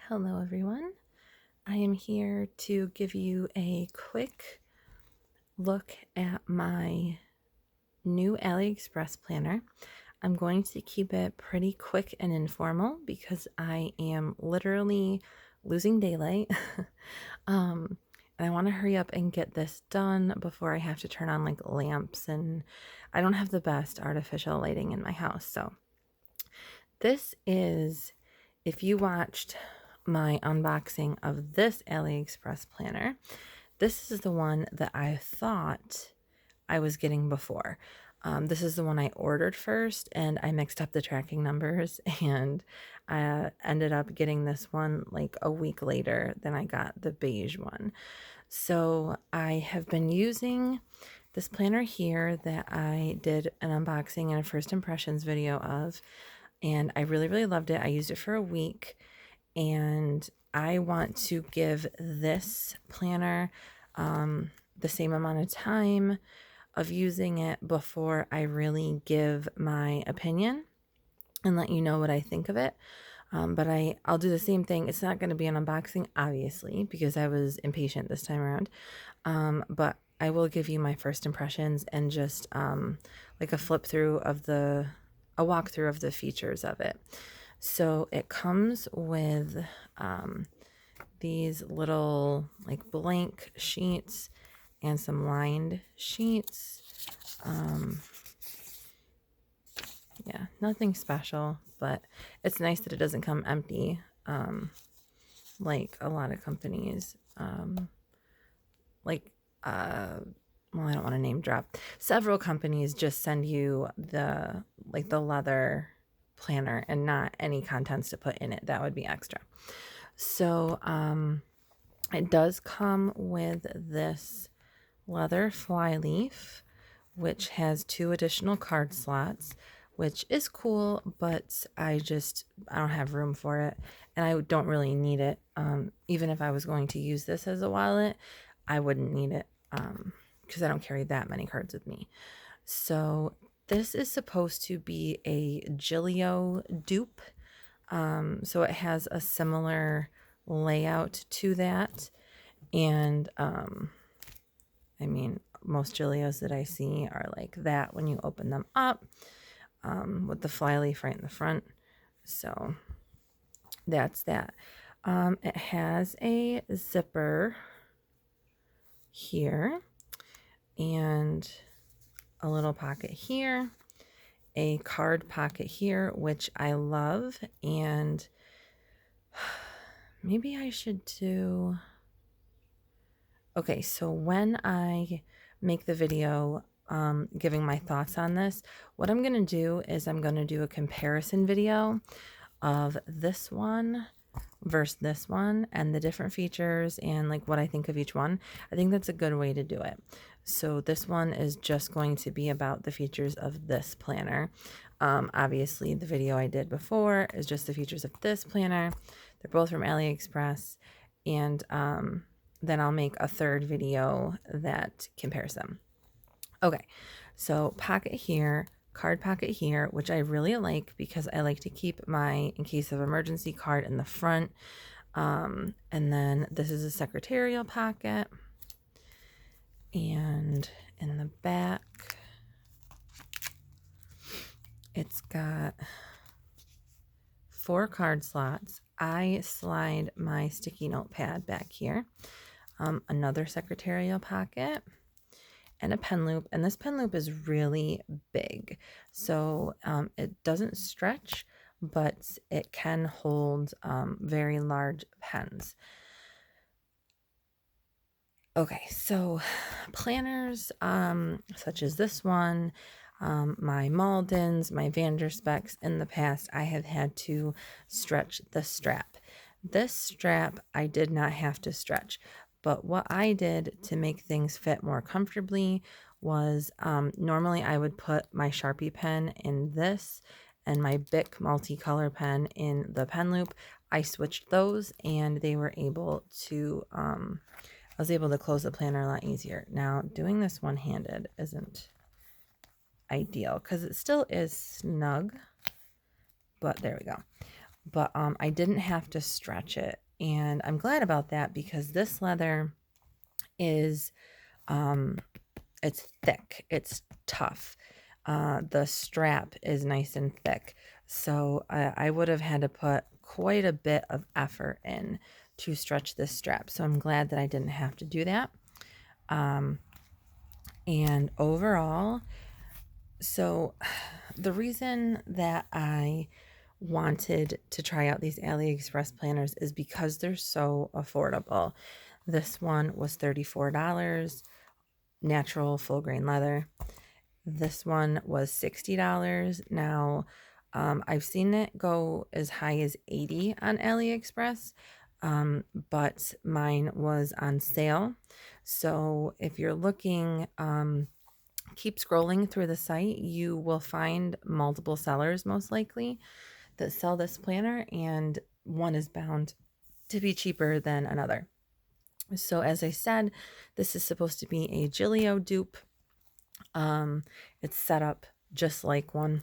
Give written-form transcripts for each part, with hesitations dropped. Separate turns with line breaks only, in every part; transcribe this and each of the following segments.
Hello everyone. I am here to give you a quick look at my new AliExpress planner. I'm going to keep it pretty quick and informal because I am literally losing daylight. um, and I want to hurry up and get this done before I have to turn on like lamps, and I don't have the best artificial lighting in my house. So this is, if you watched my unboxing of this AliExpress planner, this is the one that I thought I was getting before. This is the one I ordered first, and I mixed up the tracking numbers, and I ended up getting this one like a week later than I got the beige one. So I have been using this planner here that I did an unboxing and a first impressions video of, and I really loved it. I used it for a week, and I want to give this planner the same amount of time of using it before I really give my opinion and let you know what I think of it. But I'll do the same thing. It's not going to be an unboxing, obviously, because I was impatient this time around. But I will give you my first impressions and just like a flip through of a walkthrough of the features of it. So it comes with these little like blank sheets and some lined sheets. Yeah, nothing special, but it's nice that it doesn't come empty like a lot of companies. Like, well, I don't want to name drop. Several companies just send you the leather planner and not any contents to put in it. That would be extra. So it does come with this leather flyleaf, which has 2 additional card slots, which is cool, but I don't have room for it, and I don't really need it. Even if I was going to use this as a wallet, I wouldn't need it because I don't carry that many cards with me. So this is supposed to be a Gillio dupe. So it has a similar layout to that. And I mean, most Gillios that I see are like that when you open them up, with the flyleaf right in the front. So that's that. It has a zipper here and a little pocket here, a card pocket here, which I love. And maybe I should do... Okay, so when I make the video giving my thoughts on this, what I'm going to do is I'm going to do a comparison video of this one versus this one and the different features and like what I think of each one. I think that's a good way to do it. So this one is just going to be about the features of this planner. Obviously, the video I did before is just the features of this planner. They're both from AliExpress, and then I'll make a third video that compares them. Okay, so pocket here, card pocket here, which I really like because I like to keep my in case of emergency card in the front. And then this is a secretarial pocket. And in the back, it's got 4 card slots. I slide my sticky notepad back here. Another secretarial pocket and a pen loop, and this pen loop is really big, so it doesn't stretch, but it can hold very large pens. Okay, so planners such as this one, my Maldens, my Vanderspecs, in the past I have had to stretch the strap. This strap I did not have to stretch, but what I did to make things fit more comfortably was normally I would put my Sharpie pen in this and my Bic multicolor pen in the pen loop. I switched those, and they were able to I was able to close the planner a lot easier. Now, doing this one-handed isn't ideal because it still is snug, but there we go. but I didn't have to stretch it. And I'm glad about that because this leather is, um, it's thick, it's tough. The strap is nice and thick. So I would have had to put quite a bit of effort in to stretch this strap. So I'm glad that I didn't have to do that. And overall, so the reason that I wanted to try out these AliExpress planners is because they're so affordable. This one was $34, natural full grain leather. This one was $60. Now, I've seen it go as high as 80 on AliExpress, but mine was on sale. So if you're looking, keep scrolling through the site, you will find multiple sellers most likely that sell this planner, and one is bound to be cheaper than another. So as I said, this is supposed to be a Gillio dupe. It's set up just like one,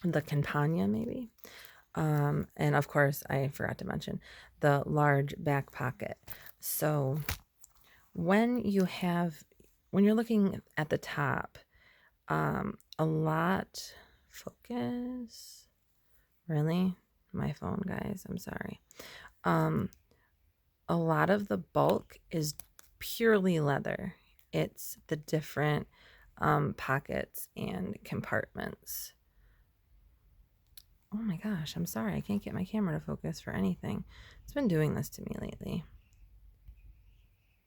the Campagna maybe. And of course, I forgot to mention the large back pocket. So when you're looking at the top, a lot, focus, really? My phone, guys, I'm sorry. A lot of the bulk is purely leather. It's the different pockets and compartments. Oh my gosh, I'm sorry. I can't get my camera to focus for anything. It's been doing this to me lately.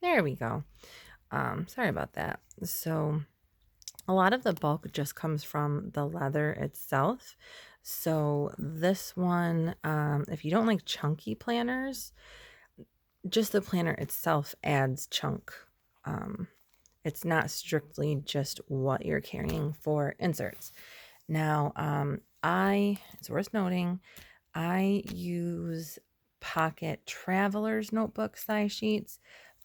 There we go. Sorry about that. So a lot of the bulk just comes from the leather itself. So this one, if you don't like chunky planners, just the planner itself adds chunk. It's not strictly just what you're carrying for inserts. Now, it's worth noting, I use Pocket Traveler's notebook size sheets,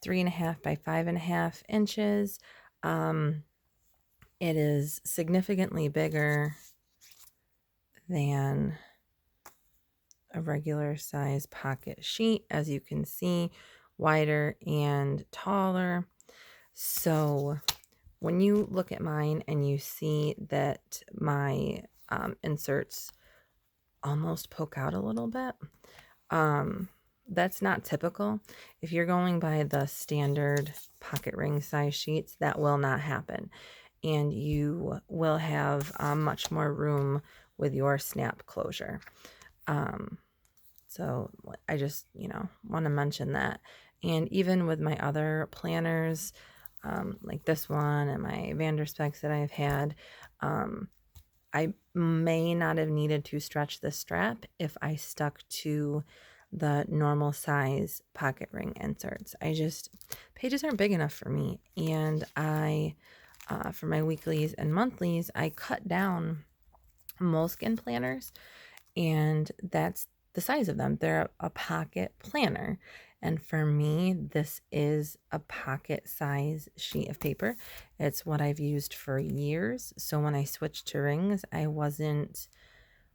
3.5 by 5.5 inches. It is significantly bigger than a regular size pocket sheet, as you can see, wider and taller. So when you look at mine and you see that my inserts almost poke out a little bit, that's not typical. If you're going by the standard pocket ring size sheets, that will not happen. And you will have much more room with your snap closure. So I just, want to mention that. And even with my other planners, like this one and my Vanderspecs that I've had, I may not have needed to stretch the strap if I stuck to the normal size pocket ring inserts. Pages aren't big enough for me. And for my weeklies and monthlies, I cut down moleskin planners, and that's the size of them. They're a pocket planner. And for me, this is a pocket size sheet of paper. It's what I've used for years. So when I switched to rings, I wasn't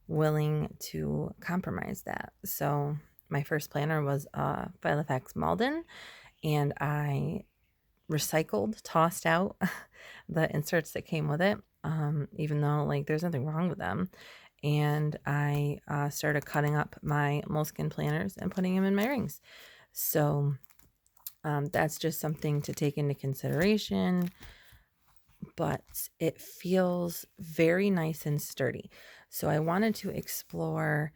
willing to compromise that. So my first planner was Filofax Malden, and I tossed out the inserts that came with it, even though there's nothing wrong with them. And I started cutting up my moleskin planners and putting them in my rings. So that's just something to take into consideration, but it feels very nice and sturdy. So I wanted to explore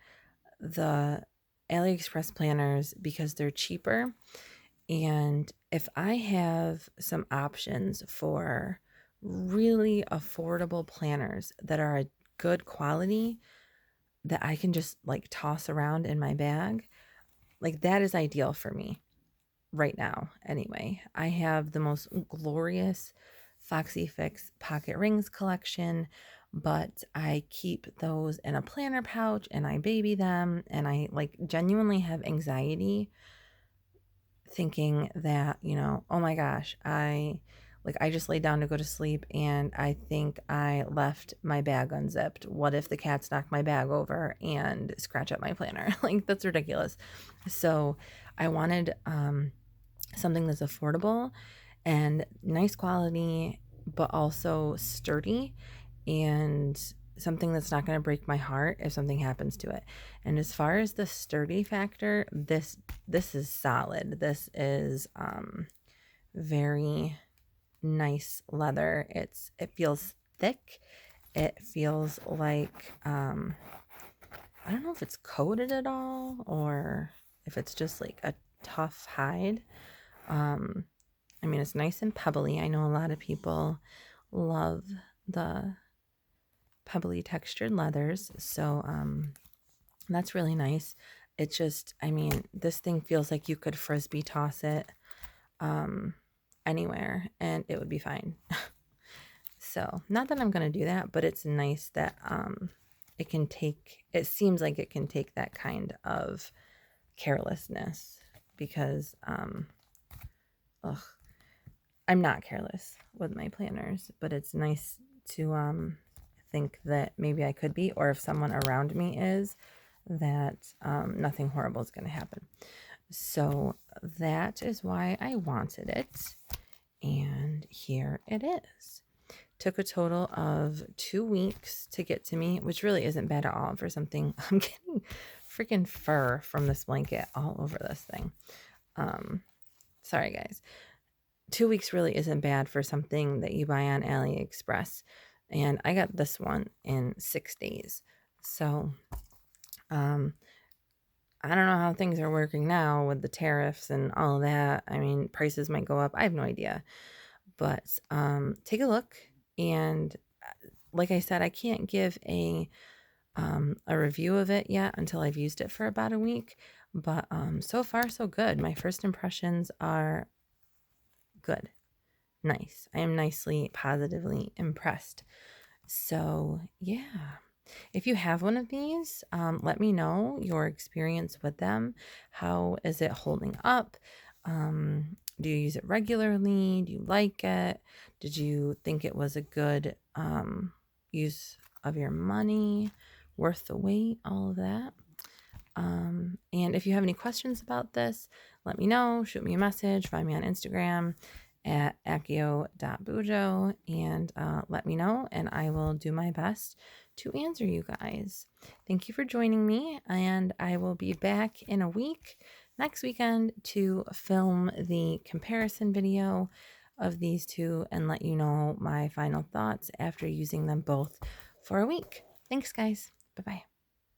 the AliExpress planners because they're cheaper. And if I have some options for really affordable planners that are a good quality that I can just toss around in my bag, that is ideal for me right now. Anyway, I have the most glorious Foxy Fix pocket rings collection, but I keep those in a planner pouch and I baby them, and I genuinely have anxiety thinking that, oh my gosh, I Like, I just laid down to go to sleep and I think I left my bag unzipped. What if the cats knock my bag over and scratch up my planner? Like, that's ridiculous. So I wanted something that's affordable and nice quality, but also sturdy, and something that's not going to break my heart if something happens to it. And as far as the sturdy factor, this is solid. This is very nice leather. It feels thick. It feels like I don't know if it's coated at all or if it's just like a tough hide. I mean, it's nice and pebbly. I know a lot of people love the pebbly textured leathers, so that's really nice. It just, I mean, this thing feels like you could frisbee toss it anywhere and it would be fine. So, not that I'm going to do that, but it's nice that it seems like it can take that kind of carelessness, because I'm not careless with my planners, but it's nice to think that maybe I could be, or if someone around me is, that nothing horrible is going to happen. So that is why I wanted it, and here it is. Took a total of 2 weeks to get to me, which really isn't bad at all for something. I'm getting freaking fur from this blanket all over this thing. Sorry guys. 2 weeks really isn't bad for something that you buy on AliExpress, and I got this one in 6 days. So I don't know how things are working now with the tariffs and all of that. I mean, prices might go up. I have no idea. But take a look. And like I said, I can't give a review of it yet until I've used it for about a week. But so far, so good. My first impressions are good. Nice. I am nicely, positively impressed. So, yeah. If you have one of these, let me know your experience with them. How is it holding up? Do you use it regularly? Do you like it? Did you think it was a good use of your money? Worth the wait? All of that. And if you have any questions about this, let me know. Shoot me a message. Find me on Instagram at akio.bujo and let me know, and I will do my best to answer you guys. Thank you for joining me, and I will be back in a week, next weekend, to film the comparison video of these two and let you know my final thoughts after using them both for a week. Thanks, guys. Bye-bye.